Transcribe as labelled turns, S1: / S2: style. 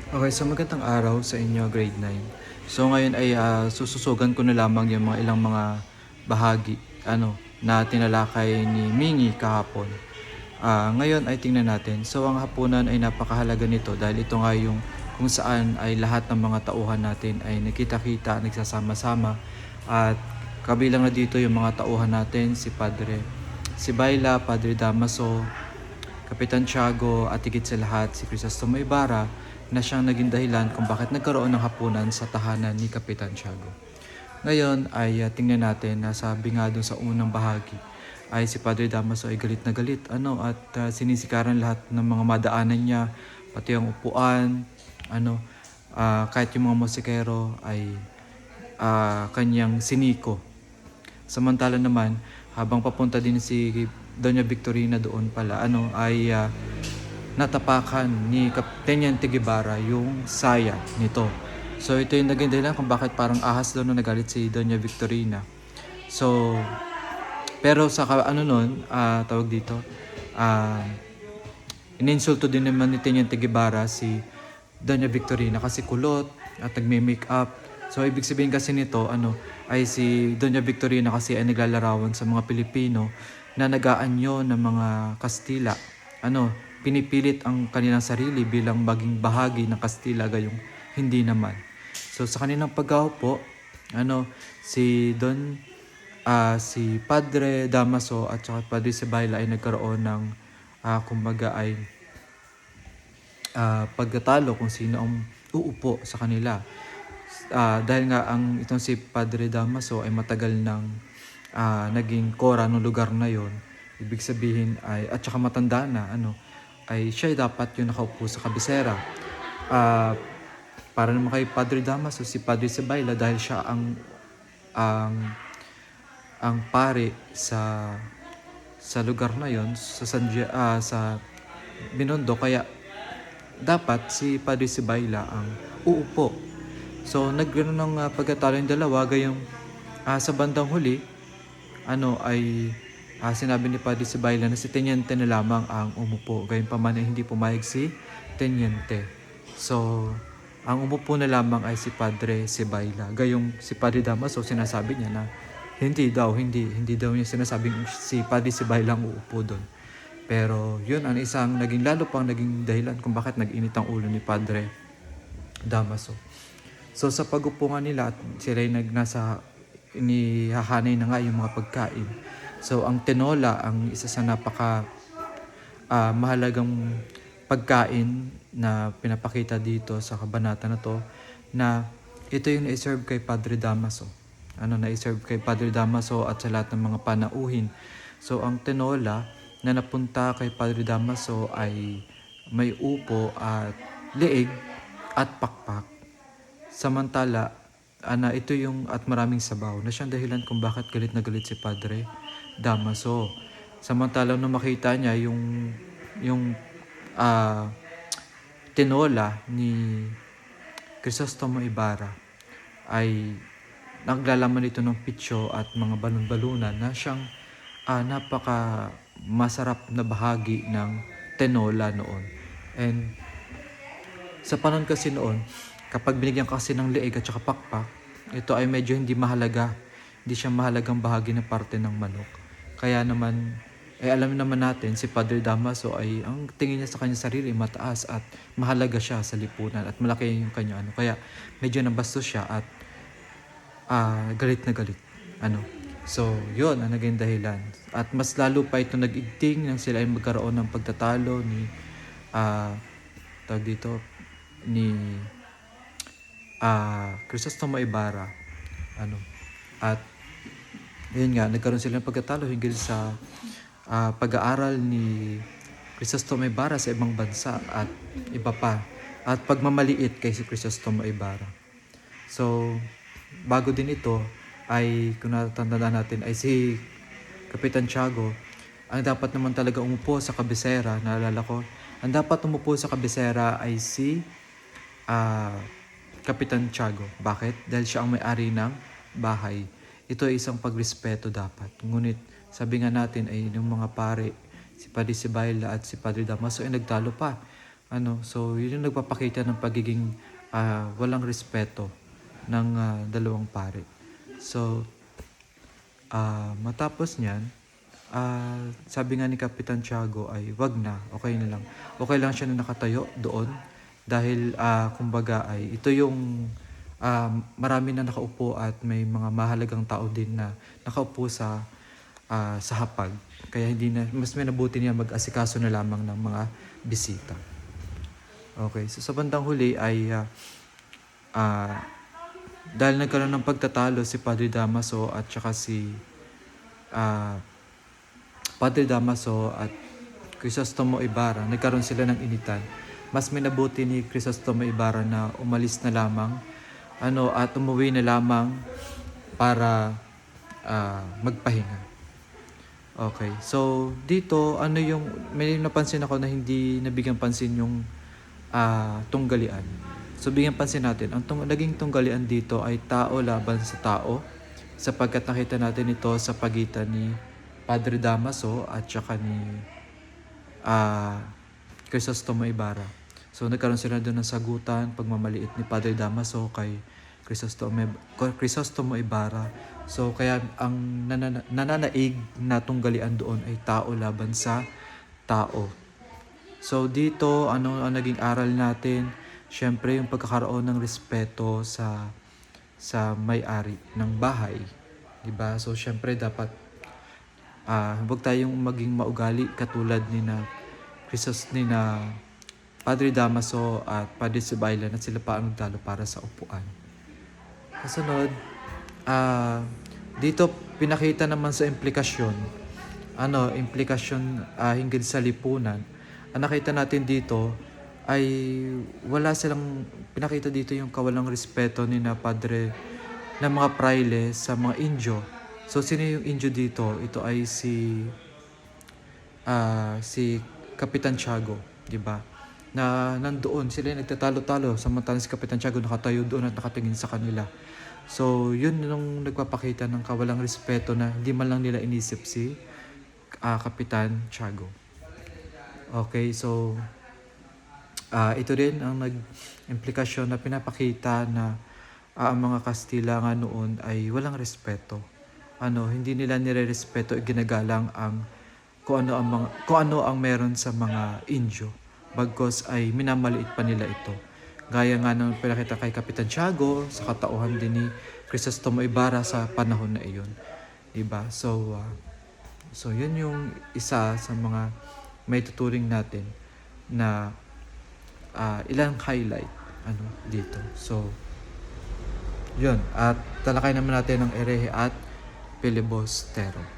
S1: Okay, so magandang araw sa inyo, grade 9. So ngayon ay sususugan ko na lamang yung mga ilang mga bahagi na tinalakay ni Mingi kahapon. Ngayon ay tingnan natin. So ang hapunan ay napakahalaga nito dahil ito nga yung kung saan ay lahat ng mga tauhan natin ay nakita-kita, nagsasama-sama at kabilang na dito yung mga tauhan natin, si Padre Sibayla, Padre Damaso, Kapitan Tiago at higit sa lahat si Crisostomo Ibarra na siyang naging dahilan kung bakit nagkaroon ng hapunan sa tahanan ni Kapitan Tiago. Ngayon ay tingnan natin na sabi nga dun sa unang bahagi ay si Padre Damaso ay galit na galit at sinisikaran lahat ng mga madaanan niya, pati ang upuan, kahit yung mga musikero ay kanyang siniko. Samantala naman, habang papunta din si Doña Victorina doon pala, natapakan ni Teniente Guevara yung saya nito. So ito yung naging dahilan kung bakit parang ahas doon nung nagalit si Doña Victorina. So, pero sa tawag dito, ininsulto din naman ni Teniente Guevara si Doña Victorina kasi kulot at nagme-makeup. So ibig sabihin kasi nito ay si Doña Victorina kasi ay naglalarawan sa mga Pilipino na nag-aanyo ng mga Kastila. Pinipilit ang kanilang sarili bilang maging bahagi ng Kastila gayong hindi naman. So sa kanilang pagkaupo, si Padre Damaso at saka Padre Sibayla ay nagkaroon ng pagkatalo kung sino ang uupo sa kanila. Dahil nga itong si Padre Damaso ay matagal nang naging kora ng lugar na yon. Ibig sabihin ay at saka matanda na ay siya dapat yung nakaupo sa kabisera. Para naman kay Padre Damaso, si Padre Sibayla dahil siya ang pare sa lugar na yon sa Binondo, kaya dapat si Padre Sibayla ang uupo. So nagkaroon ng pagkatalo yung dalawa gayong sa bandang huli sinabi ni Padre Sibayla na si Teniente na lamang ang umupo, gayon pa man ay hindi pumayag si Teniente. So ang umupo na lamang ay si Padre Sibayla, gayong si Padre Damaso sinasabi niya na hindi daw niya sinasabing si Padre Sibayla ang uupo doon. Pero yun ang isang lalo pang naging dahilan kung bakit nag-init ang ulo ni Padre Damaso. So sa pag-upo nga nila at sila ay inihahanay na nga yung mga pagkain. So ang tinola ang isa sa napaka mahalagang pagkain na pinapakita dito sa kabanata na to, na ito yung na-serve kay Padre Damaso. Na-serve kay Padre Damaso at sa lahat ng mga panauhin. So ang tinola na napunta kay Padre Damaso ay may upo at leeg at pakpak. Samantala, ito yung at maraming sabaw na siyang dahilan kung bakit galit na galit si Padre Damaso. Samantala nung makita niya yung tinola ni Crisostomo Ibarra ay naglalaman ito ng pitso at mga balon-balunan na siyang napaka masarap na bahagi ng tinola noon. And sa panahon kasi noon, kapag binigyan kasi ng leeg at saka pakpak, ito ay medyo hindi mahalaga. Hindi siya mahalagang bahagi na parte ng manok. Kaya naman, alam naman natin, si Padre Damaso ay ang tingin niya sa kanyang sarili mataas at mahalaga siya sa lipunan at malaki yung kanya Kaya medyo nabastos siya at galit na galit. So, yun ang naging dahilan. At mas lalo pa ito nag-igting nang sila ay magkaroon ng pagtatalo ni Crisostomo Ibarra. At yun nga, nagkaroon sila ng pagkatalo hinggil sa pag-aaral ni Crisostomo Ibarra sa ibang bansa at iba pa. At pagmamaliit kay si Crisostomo Ibarra. So, bago din ito, ay kung natatandaan natin ay si Kapitan Tiago ang dapat naman talaga umupo sa kabisera. Naalala ko, ang dapat umupo sa kabisera ay si Kapitan Tiago. Bakit? Dahil siya ang may-ari ng bahay. Ito ay isang pagrespeto dapat. Ngunit sabi nga natin ay yung mga pare, si Padre Sibayla at si Padre Damaso ay nagtalo pa. So yun yung nagpapakita ng pagiging walang respeto ng dalawang pare. So matapos niyan, sabi nga ni Kapitan Tiago ay wag na, okay na lang. Okay lang siya na nakatayo doon dahil kumbaga ay ito yung marami na nakaupo at may mga mahalagang tao din na nakaupo sa hapag. Kaya hindi na, mas may nabuti niya mag-asikaso na lamang ng mga bisita. Okay, so sa bandang huli ay dahil nagkaroon ng pagtatalo si Padre Damaso at saka si Padre Damaso at Crisostomo Ibarra, nagkaroon sila ng initan. Mas minabuti ni Crisostomo Ibarra na umalis na lamang at umuwi na lamang para magpahinga. Okay, so dito may napansin ako na hindi nabigyan pansin yung tunggalian. So bigyan pansin natin, ang naging tunggalian dito ay tao laban sa tao, sapagkat nakita natin ito sa pagitan ni Padre Damaso at saka ni Crisostomo Ibarra. So nagkaroon sila doon ng sagutan, pagmamaliit ni Padre Damaso kay Crisostomo Ibarra. So kaya ang nananaig na tunggalian doon ay tao laban sa tao. So dito, ang naging aral natin? Siyempre yung pagkakaroon ng respeto sa may-ari ng bahay. Diba? So siyempre dapat huwag tayong maging maugali katulad ni na Padre Damaso at Padre Sibaylan at sila pa ang nagtalo para sa upuan. Kasunod, dito pinakita naman sa implikasyon hinggil sa lipunan. Ang nakita natin dito ay wala silang pinakita dito yung kawalang respeto ni na padre ng mga praile sa mga Indio. So sino yung Indio dito? Ito ay si Kapitan Tiago, di ba? Na nandoon sila nagtatalo-talo, samantalang si Kapitan Tiago nakatayo doon at nakatingin sa kanila. So yun yung nagpapakita ng kawalang respeto na hindi man lang nila inisip si Kapitan Tiago. Okay, so ito din ang nag-implikasyon na pinapakita na ang mga Kastila nga noon ay walang respeto. Hindi nila nire-respeto, ginagalang kung ano ang meron sa mga Indio. Bagkos ay minamaliit pa nila ito. Gaya nga ng pinakita kay Kapitan Tiago sa katauhan din ni Crisostomo Ibarra sa panahon na iyon. Diba? So yun yung isa sa mga may tuturing natin na ilang highlight dito. So yun, at talakay naman natin ang Herehe at Filibustero.